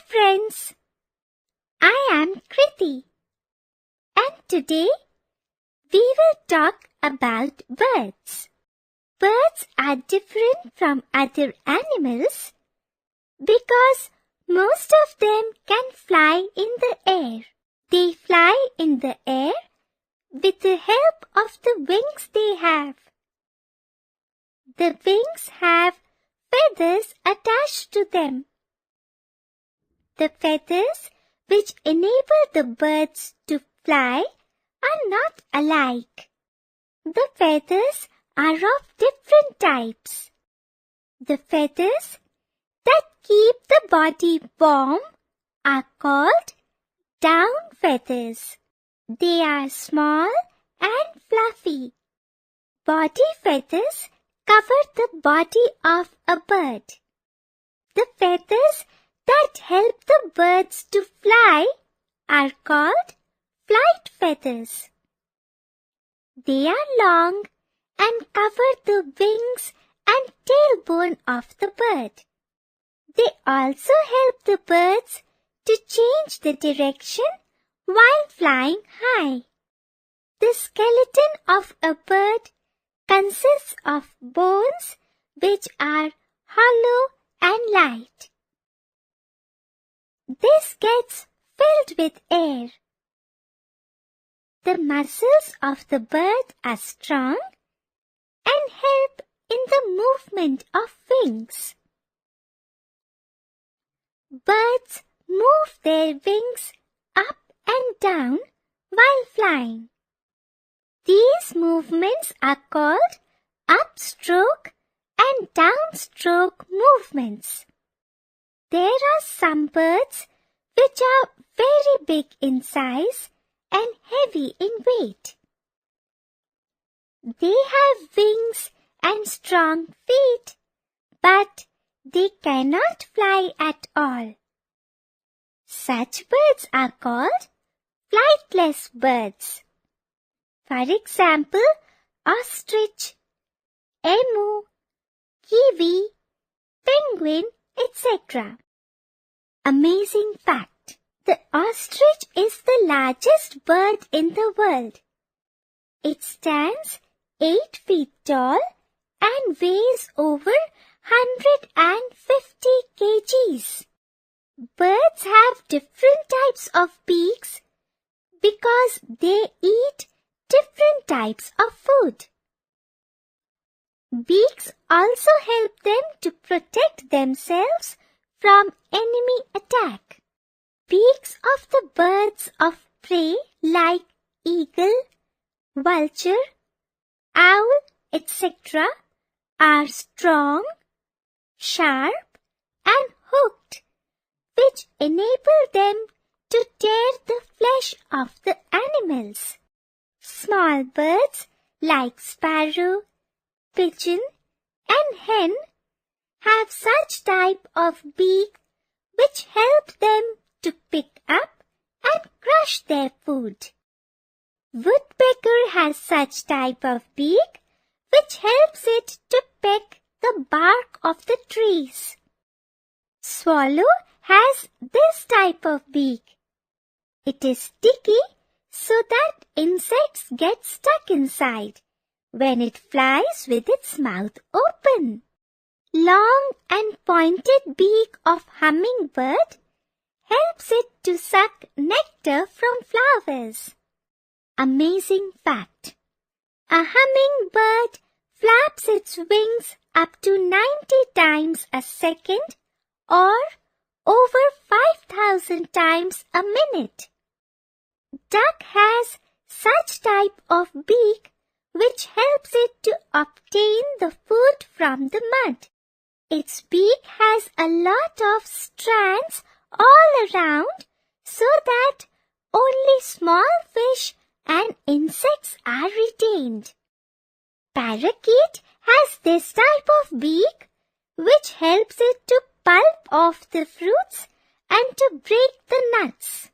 friends, I am Kriti, and today we will talk about birds. Birds are different from other animals because most of them can fly in the air. They fly in the air with the help of the wings they have. The wings have feathers attached to them. The feathers which enable the birds to fly are not alike. The feathers are of different types. The feathers that keep the body warm are called down feathers. They are small and fluffy. Body feathers cover the body of a bird. The feathers that help the birds to fly are called flight feathers. They are long and cover the wings and tailbone of the bird. They also help the birds to change the direction while flying high. The skeleton of a bird consists of bones which are hollow and light. This gets filled with air. The muscles of the bird are strong and help in the movement of wings. Birds move their wings up and down while flying. These movements are called upstroke and downstroke movements. There are some birds which are very big in size and heavy in weight. They have wings and strong feet, but they cannot fly at all. Such birds are called flightless birds. For example, ostrich, emu, kiwi, penguin, etc. Amazing fact: the ostrich is the largest bird in the world. It stands 8 feet tall and weighs over 150 kgs. Birds have different types of beaks because they eat different types of food. Beaks also help them to protect themselves from enemy attack. Beaks of the birds of prey like eagle, vulture, owl, etc. are strong, sharp and hooked, which enable them to tear the flesh of the animals. Small birds like sparrow, pigeon and hen have such type of beak which help them to pick up and crush their food. Woodpecker has such type of beak which helps it to peck the bark of the trees. Swallow has this type of beak. It is sticky so that insects get stuck inside when it flies with its mouth open. Long and pointed beak of hummingbird helps it to suck nectar from flowers. Amazing fact: a hummingbird flaps its wings up to 90 times a second or over 5,000 times a minute. Duck has such type of beak which helps it to obtain the food from the mud. Its beak has a lot of strands all around so that only small fish and insects are retained. Parakeet has this type of beak which helps it to pulp off the fruits and to break the nuts.